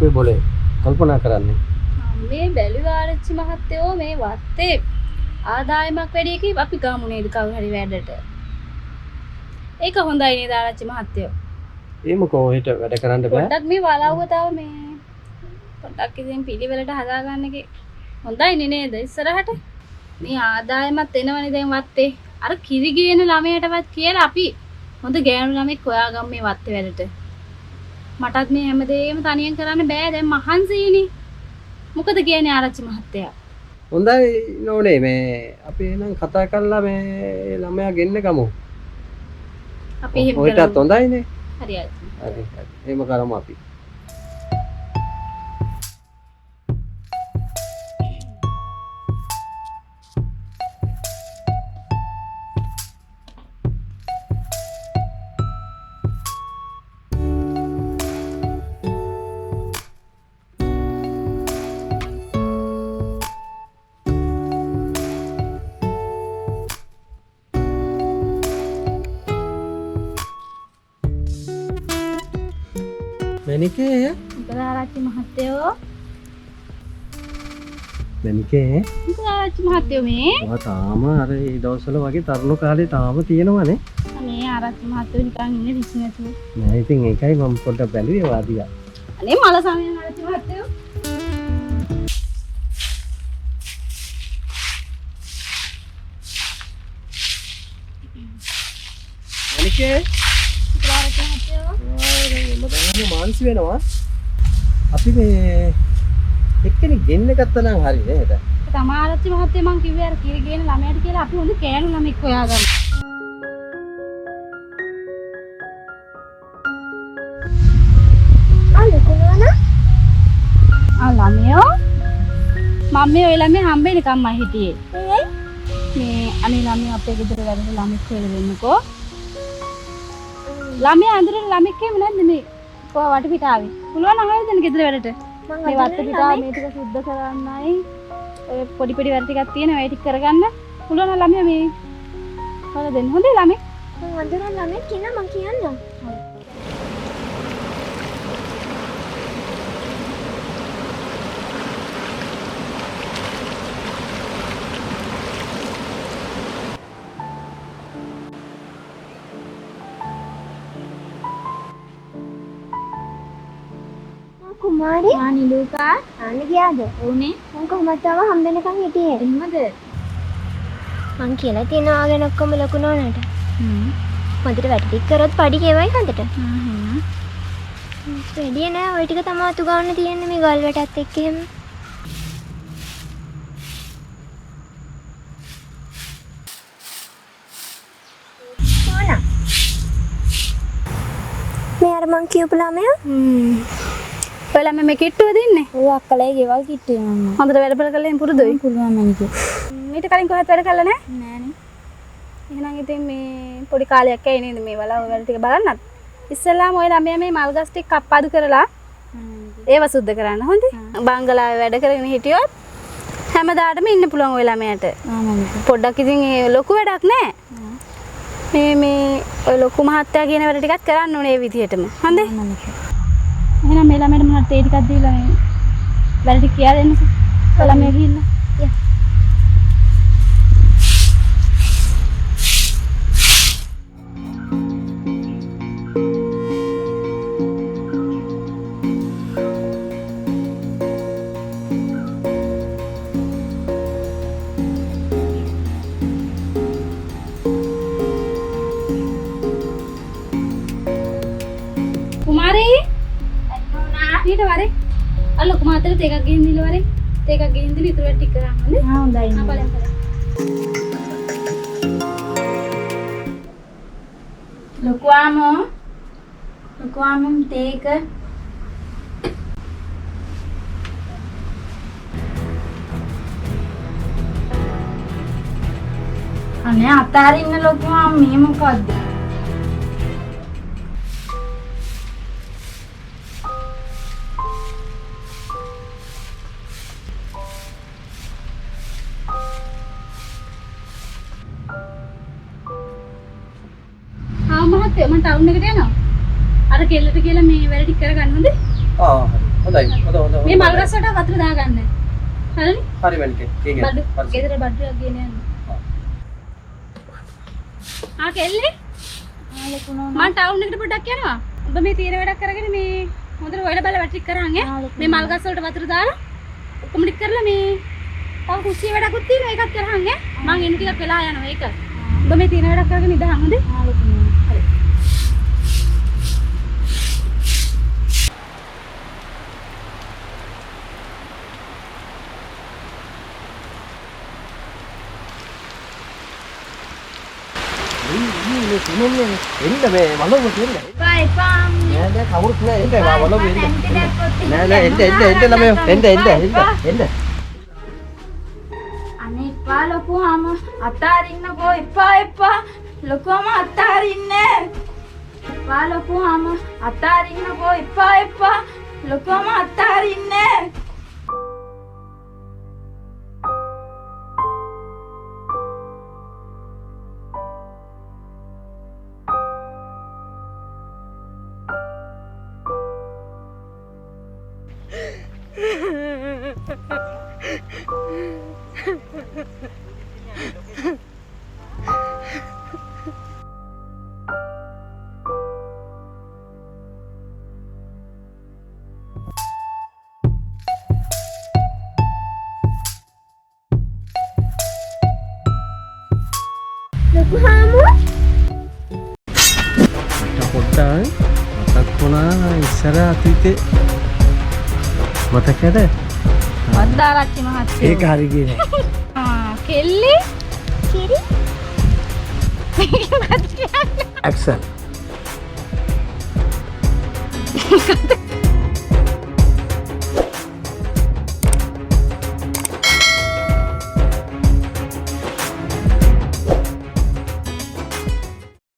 ඔය બોලේ කල්පනා කරන්නේ? මේ බැලුවා ආරච්චි මහත්තයෝ මේ වත්තේ ආදායමක් වැඩි එකයි අපි ගමු නේද කවුරු හරි වැඩට. ඒක හොඳයි නේද ආරච්චි මහත්තයෝ? ඒ මොකෝ හෙට වැඩ කරන්න බෑ. පොඩ්ඩක් මේ වලව්ව තව මේ පොඩ්ඩක් ඉතින් පිළිවෙලට හදාගන්න එක හොඳයිනේ නේද ඉස්සරහට? මේ ආදායමත් එනවනේ දැන් වත්තේ. අර කිරි ගේන ළමයටවත් කියලා අපි හොඳ ගෑනු ළමෙක් හොයාගමු මේ වත්තේ වැඩට. මටත් මේ හැමදේම තනියෙන් කරන්න බෑ දැන් මහන්සියිනේ. මොකද කියන්නේ ආරච්චි මහත්තයා? හොඳයි නෝනේ මේ අපි එහෙනම් කතා කරලා මේ ළමයා ගෙන්න ගමු. අපි එහෙම ඔයටත් කරමු. හොඳයිනේ. හරි ආරච්චි. හරි හරි. එහෙම කරමු අපි. මැනිකේ මොකද ආරච්චි මහත්තයෝ? මැනිකේ මොකද ආරච්චි මහත්තයෝ මේ? ඔයා තාම අර ඒ දවස්වල වගේ තරුණ කාලේ තාම තියෙනවනේ. අනේ ආරච්චි මහත්තයෝ නිකන් ඉන්නේ විශ්ි නැතුව. නෑ ඉතින් ඒකයි මම පොඩ්ඩක් බැලුවේ වාදියා. අනේ මල සමයන් ආරච්චි මහත්තයෝ. මැනිකේ ආරච්චි මහත්තයෝ. මම මාන්සි වෙනවා. අපි මේ එක්කෙනෙක් ගෙන්න ගත්තා නම් හරි නේද? තමයි ආරච්චි මහත්තයෝ මං කිව්වේ අර කිරි ගේන ළමයාට කියලා අපි හොඳ කෑනු ළමෙක් හොයාගමු. ළමයෝ මම මේ ඔය ළමයා හම්බෙන්නකම්මයි හිටියේ. මේ අනේ ළමයා අපේ ගෙදර වැඩට ළමෙක් හොයලා දෙන්නකෝ. ළමයා අඳුරන ළමෙක් එහෙම නැද්ද මේ වටපිටාවේ? පුළුවන් නම් හොයලා දෙන්න ගෙදර වැඩට. මේ වටපිටාව මේ ටික සුද්ධ කරන්නයි ඔය පොඩි පොඩි වැඩ ටිකක් තියෙනවා ඒ ටික කරගන්න. පුළුවන් නම් ළමයා මේ හොයලා දෙන්න. හොඳයි ළමෙක්. මං අඳුරන ළමෙක් කියනවා මං කියන්නම්. කුමාරි නිලුකා ආන්න ගියාද? ඕනේ මං කොහොමද තව හම්බෙන්නකන් හිටියේ. එහෙමද? මං කියලා තියෙනවා ගැන ඔක්කොම ලොකු නෝනට. හොඳට වැඩ ටික කරොත් පඩි ගෙවයි හොඳට. වැඩි නෑ ඔය ටික තමයි අතු ගන්න තියෙන්නේ මේ ගල් වැටත් එක්ක එහෙම. නෝනා. මේ අර මං කියපු ළමයා? ඔයාලා මේ කිට්ටුව දෙන්නේ? ඔය අක්කලේ ගෙවල් කිට්ටුවේ මම. හොඳට වැඩ බල කරලා පුරුදුයි. පුළුවන් මනිකේ. ඊට කලින් කොහෙවත් වැඩ කළා නෑ? නෑනේ. එහෙනම් ඉතින් මේ පොඩි කාලයක් ඇයි නේද මේ වලව වැඩ ටික බලන්නත්. ඉස්සෙල්ලාම ඔය ළමයා මේ මල් ගස් ටික කප්පාදු කරලා ඒව සුද්ධ කරන්න හොඳේ. බංගලාවේ වැඩ කරගෙන හිටියොත් හැමදාටම ඉන්න පුළුවන් ඔය ළමයාට. පොඩ්ඩක් ඉතින් ඒ ලොකු වැඩක් නෑ. මේ ඔය ලොකු මහත්තයා කියන වැඩ ටිකත් කරන්න ඕනේ ඒ විදිහටම. හොඳේ? එහෙනම් මේ ළමයාට මොනවද තේ ටිකක් දීලා මේ වැඩ ටික කියලා දෙන්නකෝ. ඔය ළමයා ගිහිල්ලා. කුමාරී ඊට වරේ අල්ල කුමාරට තේ එකක් ගෙහින් දීලා වරේ තේ එකක් ගෙහින් දීලා ඉතුරු ටික කරන්න ඕනේ. හොඳයි. බලන්න. ලොකුවාම තේ එක අනේ අතාරින්න ලොකුවාම මේ මොකද්ද? මම ටවුන් එකට යනවා. අර කෙල්ලට කියලා මේ වැඩ ටික කරගන්න හොඳේ? ආ හරි. හොඳයි. හොඳ. මේ මල් ගස් වලට වතුර දාගන්න. හරිනේ? හරි මල්කේ. බඩු ගෙදර බඩුවක් ගෙන යන්න. කෙල්ලේ? මම ටවුන් එකට පොඩ්ඩක් යනවා. ඔබ මේ තියෙන වැඩක් කරගෙන මේ හොඳට හොයලා බලලා වැට්ටික් කරන් මේ මල් ගස් වලට වතුර දාලා ඔක්කොම ටික කරලා මේ තව කුස්සිය වැඩකුත් තියෙනවා ඒකත් කරහන් මම එන්න ටිකක් වෙලා යනවා ඒක. ඔබ මේ තියෙන වැඩක් කරගෙන ඉඳහන් හොඳේ? හරි. එන්න මේ වලව තියෙන්න. එපා. නෑ කවුරුත් නෑ එන්න වලව එන්න. නෑ එන්න ළමයෝ එන්න. අනේ එපා ලොකුවම අතාරින්නකෝ එපා. ලොකුවම අතාරින්න. එපා ලොකුවම අතාරින්නකෝ එපා. ලොකුවම අතාරින්න. ලොකු හාමුදුරුවෝ පොට්ටයි මතක් වුණා ඉස්සර අතීතේ මතකද? වද්දාරච්චි මහත්තයෝ. ඒක හරි ගියේ නෑ. කෙල්ලි කිරි ඇක්සන්. කතා